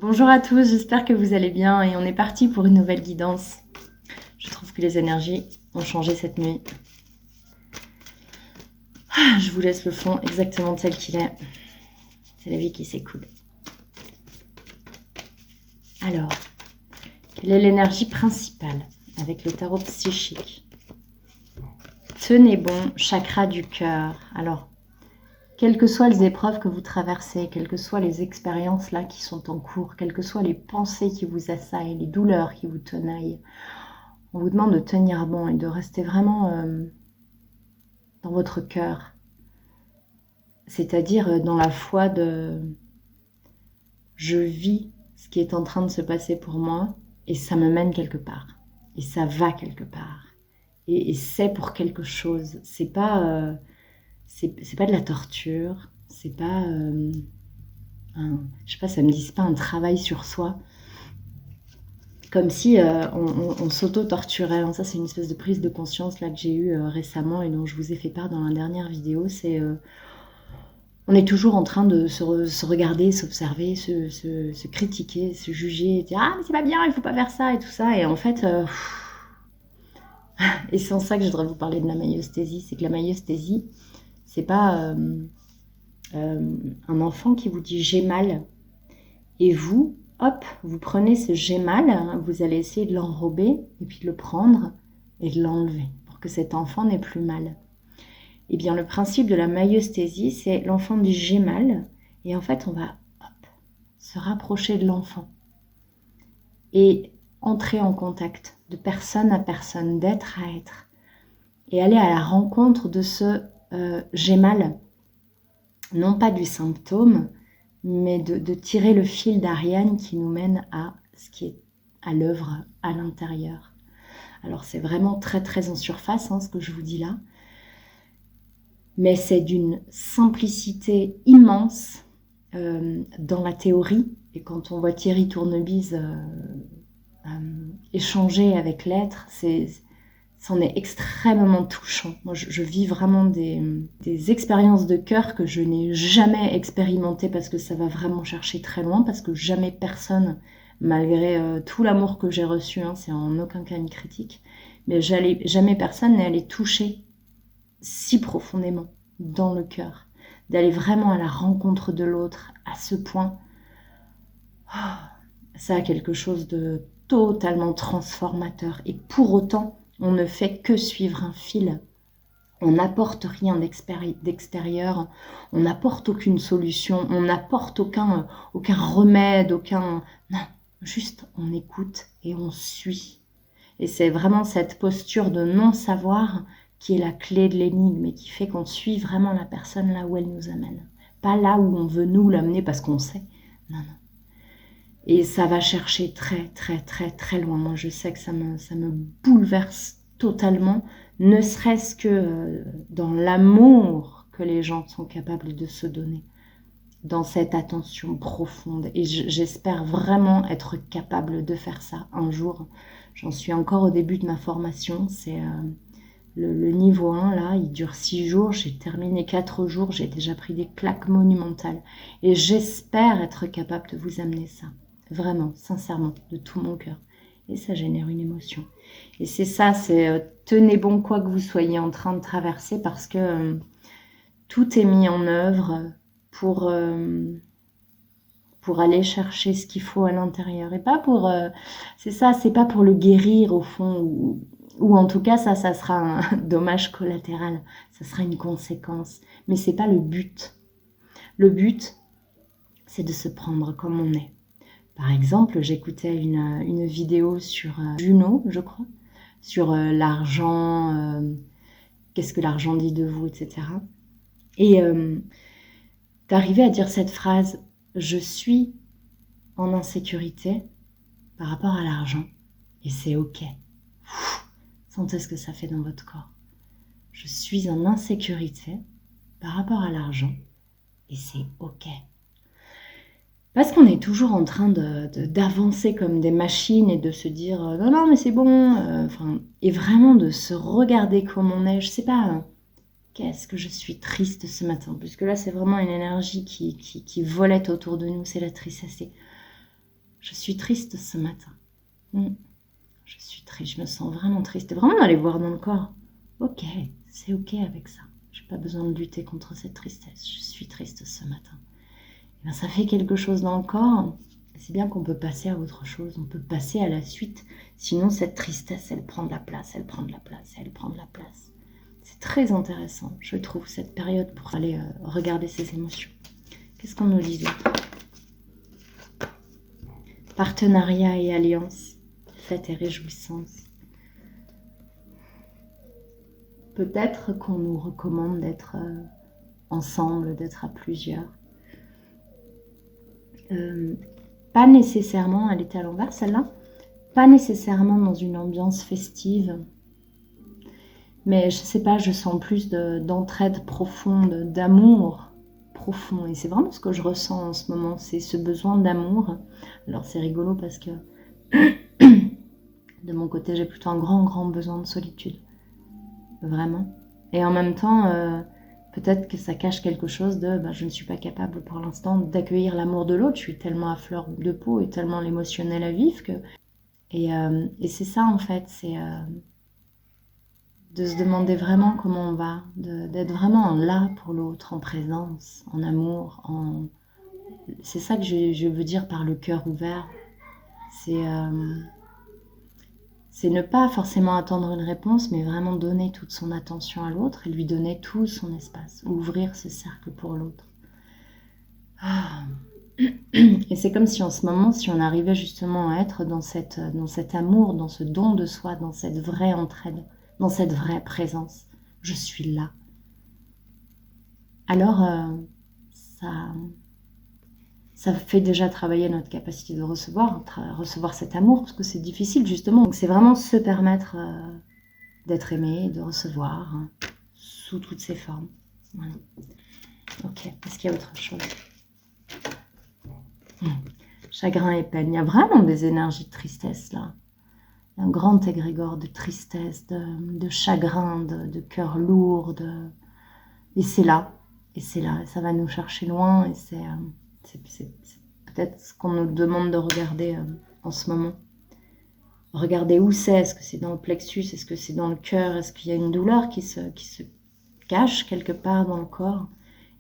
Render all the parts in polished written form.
Bonjour à tous, j'espère que vous allez bien et on est parti pour une nouvelle guidance. Je trouve que les énergies ont changé cette nuit. Je vous laisse le fond exactement tel qu'il est. C'est la vie qui s'écoule. Alors, quelle est l'énergie principale avec le tarot psychique? Tenez bon, chakra du cœur. Alors, quelles que soient les épreuves que vous traversez, quelles que soient les expériences là qui sont en cours, quelles que soient les pensées qui vous assaillent, les douleurs qui vous tenaillent, on vous demande de tenir bon et de rester vraiment dans votre cœur. C'est-à-dire dans la foi de je vis ce qui est en train de se passer pour moi et ça me mène quelque part. Et ça va quelque part. Et c'est pour quelque chose. C'est pas de la torture. C'est pas je sais pas, ça me dit, c'est pas un travail sur soi. Comme si on s'auto-torturait. Ça, c'est une espèce de prise de conscience là que j'ai eue récemment et dont je vous ai fait part dans la dernière vidéo. C'est on est toujours en train de se regarder, s'observer, se critiquer, se juger, dire ah mais c'est pas bien, il faut pas faire ça et tout ça. Et en fait, et c'est en ça que je voudrais vous parler de la maïeusthésie, c'est que la maïeusthésie, c'est pas un enfant qui vous dit j'ai mal et vous, hop, vous prenez ce j'ai mal, hein, vous allez essayer de l'enrober et puis de le prendre et de l'enlever pour que cet enfant n'ait plus mal. Eh bien, le principe de la maïeusthésie, c'est l'enfant dit j'ai mal, et en fait, on va se rapprocher de l'enfant et entrer en contact de personne à personne, d'être à être, et aller à la rencontre de ce j'ai mal, non pas du symptôme, mais de tirer le fil d'Ariane qui nous mène à ce qui est à l'œuvre à l'intérieur. Alors, c'est vraiment très très en surface ce que je vous dis là. Mais c'est d'une simplicité immense dans la théorie. Et quand on voit Thierry Tournebise échanger avec l'être, c'en est extrêmement touchant. Moi, je vis vraiment des expériences de cœur que je n'ai jamais expérimentées parce que ça va vraiment chercher très loin, parce que jamais personne, malgré tout l'amour que j'ai reçu, c'est en aucun cas une critique, mais jamais personne n'est allé toucher si profondément dans le cœur, d'aller vraiment à la rencontre de l'autre à ce point. Ça a quelque chose de totalement transformateur. Et pour autant, on ne fait que suivre un fil. On n'apporte rien d'extérieur, on n'apporte aucune solution, on n'apporte aucun remède, aucun... Non, juste on écoute et on suit. Et c'est vraiment cette posture de non-savoir qui est la clé de l'énigme et qui fait qu'on suit vraiment la personne là où elle nous amène. Pas là où on veut nous l'amener parce qu'on sait. Non, non. Et ça va chercher très, très, très, très loin. Moi, je sais que ça me bouleverse totalement, ne serait-ce que dans l'amour que les gens sont capables de se donner, dans cette attention profonde. Et j'espère vraiment être capable de faire ça un jour. J'en suis encore au début de ma formation. C'est le niveau 1, là, il dure 6 jours. J'ai terminé 4 jours. J'ai déjà pris des claques monumentales. Et j'espère être capable de vous amener ça. Vraiment, sincèrement, de tout mon cœur. Et ça génère une émotion. Et c'est ça, c'est tenez bon quoi que vous soyez en train de traverser parce que tout est mis en œuvre pour aller chercher ce qu'il faut à l'intérieur. Et pas pour... c'est ça, c'est pas pour le guérir au fond, ou en tout cas, ça sera un dommage collatéral. Ça sera une conséquence. Mais c'est pas le but. Le but, c'est de se prendre comme on est. Par exemple, j'écoutais une vidéo sur Juno, je crois, sur l'argent, qu'est-ce que l'argent dit de vous, etc. Et d'arriver à dire cette phrase, je suis en insécurité par rapport à l'argent, et c'est ok. Sentez ce que ça fait dans votre corps. Je suis en insécurité par rapport à l'argent, et c'est ok. Parce qu'on est toujours en train d'avancer comme des machines et de se dire non, non, mais c'est bon. Et vraiment de se regarder comme on est. Je sais pas, qu'est-ce que je suis triste ce matin. Puisque là, c'est vraiment une énergie qui volait autour de nous. C'est la tristesse. Je suis triste ce matin. Je suis triste, je me sens vraiment triste. Et vraiment d'aller voir dans le corps. Ok, c'est ok avec ça. Je n'ai pas besoin de lutter contre cette tristesse. Je suis triste ce matin. Et bien, ça fait quelque chose dans le corps. C'est bien qu'on peut passer à autre chose. On peut passer à la suite. Sinon, cette tristesse, elle prend de la place, elle prend de la place, elle prend de la place. C'est très intéressant, je trouve, cette période pour aller regarder ses émotions. Qu'est-ce qu'on nous dit d'autre? Partenariat et alliance, fête et réjouissance. Peut-être qu'on nous recommande d'être ensemble, d'être à plusieurs. Pas nécessairement, elle était à l'envers celle-là, pas nécessairement dans une ambiance festive, mais je sais pas, je sens plus d'entraide profonde, d'amour profond, et c'est vraiment ce que je ressens en ce moment, c'est ce besoin d'amour. Alors c'est rigolo parce que de mon côté j'ai plutôt un grand besoin de solitude, vraiment, et en même temps peut-être que ça cache quelque chose de je ne suis pas capable pour l'instant d'accueillir l'amour de l'autre, je suis tellement à fleur de peau et tellement l'émotionnel à vif que... Et c'est ça en fait, c'est de se demander vraiment comment on va, d'être vraiment là pour l'autre, en présence, en amour, c'est ça que je veux dire par le cœur ouvert, c'est ne pas forcément attendre une réponse, mais vraiment donner toute son attention à l'autre et lui donner tout son espace, ouvrir ce cercle pour l'autre. Et c'est comme si en ce moment, si on arrivait justement à être dans cet amour, dans ce don de soi, dans cette vraie entraide, dans cette vraie présence, je suis là. Alors, ça fait déjà travailler notre capacité de recevoir cet amour, parce que c'est difficile justement. Donc c'est vraiment se permettre d'être aimé, de recevoir sous toutes ses formes. Voilà. Ok, est-ce qu'il y a autre chose? Chagrin et peine, il y a vraiment des énergies de tristesse là. Un grand égrégore de tristesse, de chagrin, de cœur lourd, et c'est là, et ça va nous chercher loin, et c'est peut-être ce qu'on nous demande de regarder en ce moment. Regardez où c'est, est-ce que c'est dans le plexus, est-ce que c'est dans le cœur, est-ce qu'il y a une douleur qui se cache quelque part dans le corps,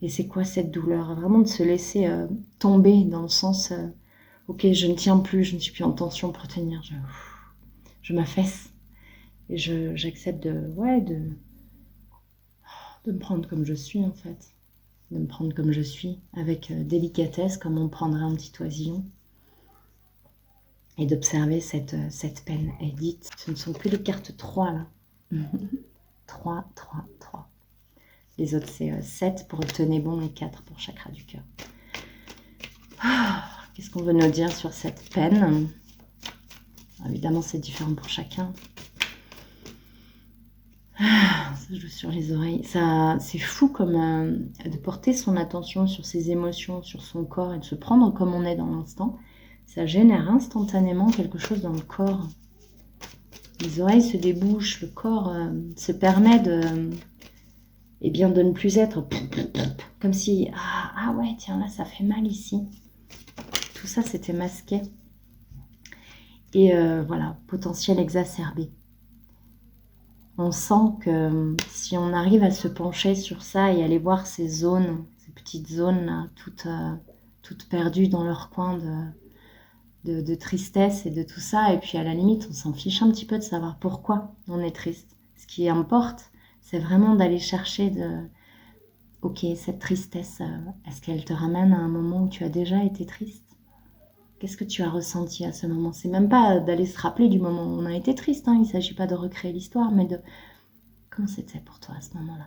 et c'est quoi cette douleur? Vraiment de se laisser tomber dans le sens, ok, je ne tiens plus, je ne suis plus en tension pour tenir, je m'affaisse et j'accepte de me prendre comme je suis en fait, de me prendre comme je suis, avec délicatesse comme on prendrait un petit oisillon, et d'observer cette peine. Et dites, ce ne sont que les cartes 3 là. 3. Les autres c'est 7 pour tenir bon et 4 pour chakra du cœur. Qu'est-ce qu'on veut nous dire sur cette peine? Évidemment c'est différent pour chacun. Ça joue sur les oreilles. C'est fou comme de porter son attention sur ses émotions, sur son corps, et de se prendre comme on est dans l'instant. Ça génère instantanément quelque chose dans le corps. Les oreilles se débouchent, le corps se permet de ne plus être comme si ah ouais tiens là ça fait mal ici. Tout ça c'était masqué. Et voilà, potentiel exacerbé. On sent que si on arrive à se pencher sur ça et aller voir ces zones, ces petites zones là, toutes perdues dans leur coin de tristesse et de tout ça, et puis à la limite on s'en fiche un petit peu de savoir pourquoi on est triste. Ce qui importe, c'est vraiment d'aller chercher ok, cette tristesse, est-ce qu'elle te ramène à un moment où tu as déjà été triste? Qu'est-ce que tu as ressenti à ce moment? C'est même pas d'aller se rappeler du moment où on a été triste, hein. Il ne s'agit pas de recréer l'histoire, mais de comment c'était pour toi à ce moment-là.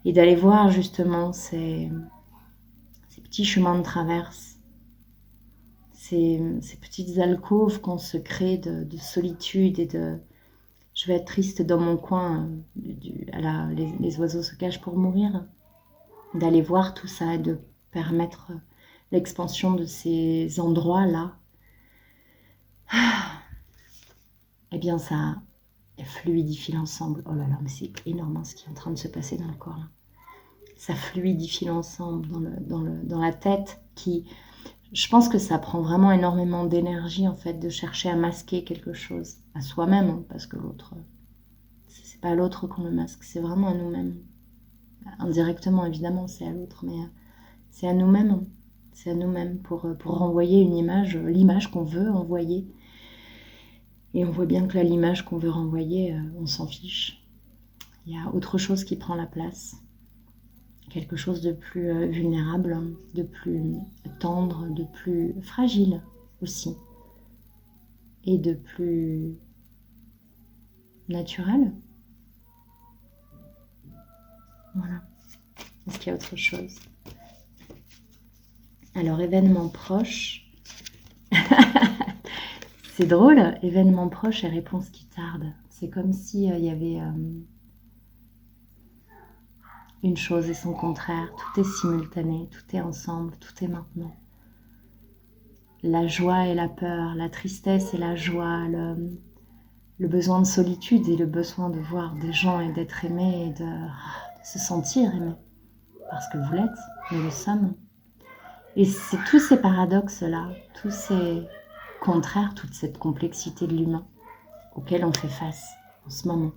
Et d'aller voir justement ces petits chemins de traverse, ces petites alcôves qu'on se crée de solitude et de je vais être triste dans mon coin, les oiseaux se cachent pour mourir. D'aller voir tout ça et de permettre l'expansion de ces endroits-là, eh bien ça fluidifie l'ensemble. Oh là là, mais c'est énorme ce qui est en train de se passer dans le corps là. Ça fluidifie l'ensemble dans la tête qui, Je pense que ça prend vraiment énormément d'énergie en fait de chercher à masquer quelque chose à soi-même, hein, parce que l'autre, c'est pas à l'autre qu'on le masque, c'est vraiment à nous-mêmes. Indirectement évidemment c'est à l'autre, mais c'est à nous-mêmes. Hein. C'est à nous-mêmes pour renvoyer une image, l'image qu'on veut envoyer. Et on voit bien que là, l'image qu'on veut renvoyer, on s'en fiche. Il y a autre chose qui prend la place. Quelque chose de plus vulnérable, de plus tendre, de plus fragile aussi. Et de plus naturel. Voilà. Est-ce qu'il y a autre chose? Alors, événement proche. C'est drôle, événement proche et réponse qui tarde. C'est comme s'il y avait une chose et son contraire. Tout est simultané, tout est ensemble, tout est maintenant. La joie et la peur, la tristesse et la joie, le besoin de solitude et le besoin de voir des gens et d'être aimé et de se sentir aimé. Parce que vous l'êtes, nous le sommes. Et c'est tous ces paradoxes-là, tous ces contraires, toute cette complexité de l'humain auquel on fait face en ce moment.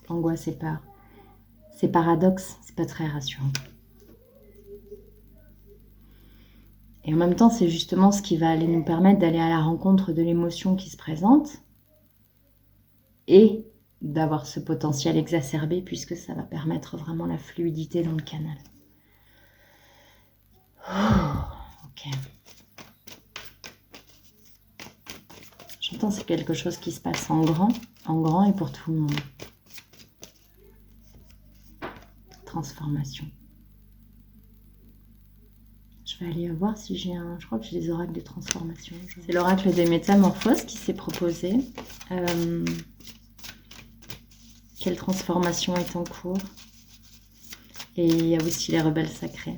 Angoisse et peur. Ces paradoxes, c'est pas très rassurant. Et en même temps, c'est justement ce qui va aller nous permettre d'aller à la rencontre de l'émotion qui se présente et d'avoir ce potentiel exacerbé puisque ça va permettre vraiment la fluidité dans le canal. Oh, ok. J'entends c'est quelque chose qui se passe en grand et pour tout le monde. Transformation. Je vais aller voir si j'ai un... Je crois que j'ai des oracles de transformation. C'est l'oracle des métamorphoses qui s'est proposé. Quelle transformation est en cours? Et il y a aussi les rebelles sacrés.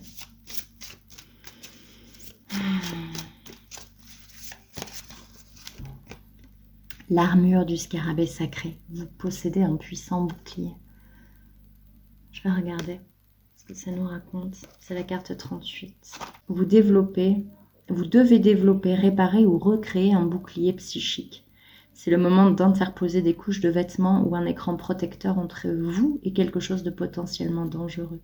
L'armure du scarabée sacré. Vous possédez un puissant bouclier. Je vais regarder ce que ça nous raconte. C'est la carte 38. Vous devez développer, réparer ou recréer un bouclier psychique. C'est le moment d'interposer des couches de vêtements ou un écran protecteur entre vous et quelque chose de potentiellement dangereux.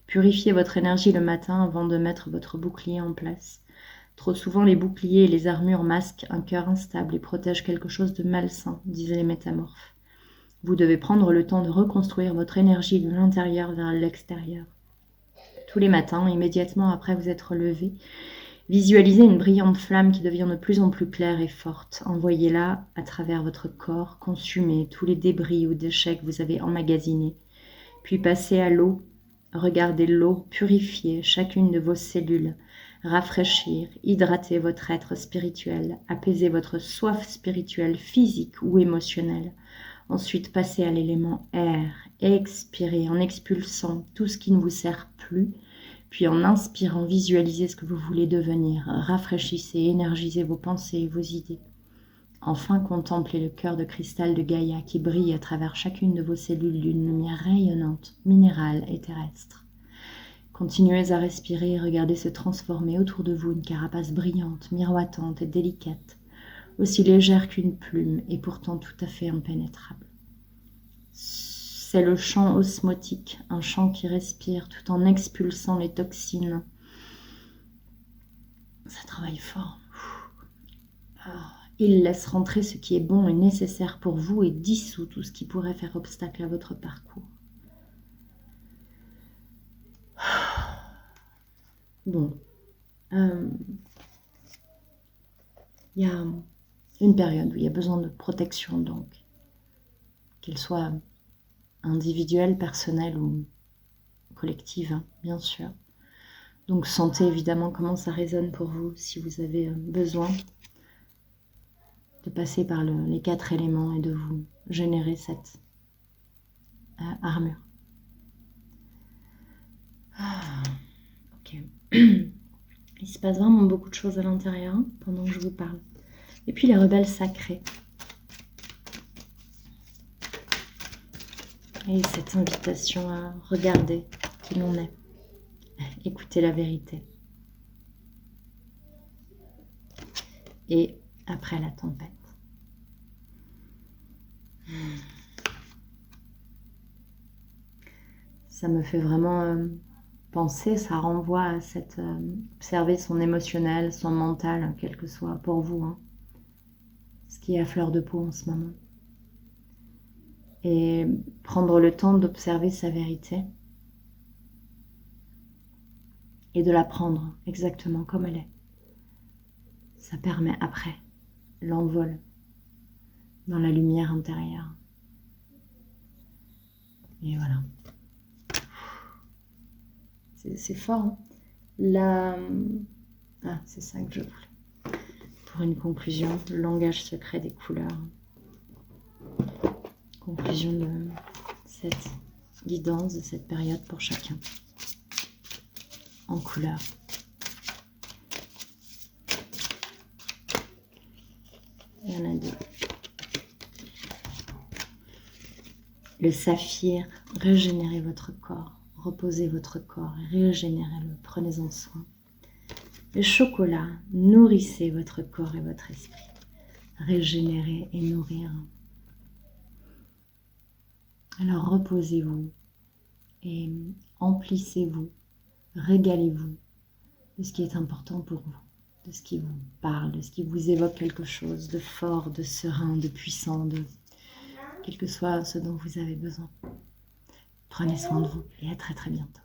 Purifiez votre énergie le matin avant de mettre votre bouclier en place. Trop souvent, les boucliers et les armures masquent un cœur instable et protègent quelque chose de malsain, disaient les métamorphes. Vous devez prendre le temps de reconstruire votre énergie de l'intérieur vers l'extérieur. Tous les matins, immédiatement après vous être levé, visualisez une brillante flamme qui devient de plus en plus claire et forte. Envoyez-la à travers votre corps, consumez tous les débris ou déchets que vous avez emmagasinés. Puis passez à l'eau. Regardez l'eau purifier chacune de vos cellules, rafraîchir, hydrater votre être spirituel, apaiser votre soif spirituelle, physique ou émotionnelle. Ensuite, passez à l'élément air, expirez en expulsant tout ce qui ne vous sert plus, puis en inspirant, visualisez ce que vous voulez devenir, rafraîchissez, énergisez vos pensées et vos idées. Enfin, contemplez le cœur de cristal de Gaïa qui brille à travers chacune de vos cellules d'une lumière rayonnante, minérale et terrestre. Continuez à respirer et regardez se transformer autour de vous une carapace brillante, miroitante et délicate, aussi légère qu'une plume et pourtant tout à fait impénétrable. C'est le chant osmotique, un chant qui respire tout en expulsant les toxines. Ça travaille fort. Il laisse rentrer ce qui est bon et nécessaire pour vous et dissout tout ce qui pourrait faire obstacle à votre parcours. Bon. Il y a une période où il y a besoin de protection, donc, qu'elle soit individuelle, personnelle ou collective, hein, bien sûr. Donc, sentez évidemment comment ça résonne pour vous, si vous avez besoin de passer par les 4 éléments et de vous générer cette armure. Ok. Il se passe vraiment beaucoup de choses à l'intérieur pendant que je vous parle. Et puis les rebelles sacrés. Et cette invitation à regarder qui l'on est. Écouter la vérité. et après la tempête. Ça me fait vraiment penser, ça renvoie à cette observer son émotionnel, son mental, quel que soit pour vous, hein, ce qui est à fleur de peau en ce moment. Et prendre le temps d'observer sa vérité et de la prendre exactement comme elle est. Ça permet après l'envol dans la lumière intérieure. Et voilà. C'est fort, hein. Ah, c'est ça que je voulais. Pour une conclusion, le langage secret des couleurs. Conclusion de cette guidance, de cette période pour chacun. En couleur. Il y en a deux. Le saphir, régénérez votre corps. Reposez votre corps et régénérez-le. Prenez-en soin. Le chocolat, nourrissez votre corps et votre esprit. Régénérer et nourrir. Alors reposez-vous et emplissez-vous, régalez-vous de ce qui est important pour vous, de ce qui vous parle, de ce qui vous évoque quelque chose de fort, de serein, de puissant, de quel que soit ce dont vous avez besoin. Prenez soin de vous et à très très bientôt.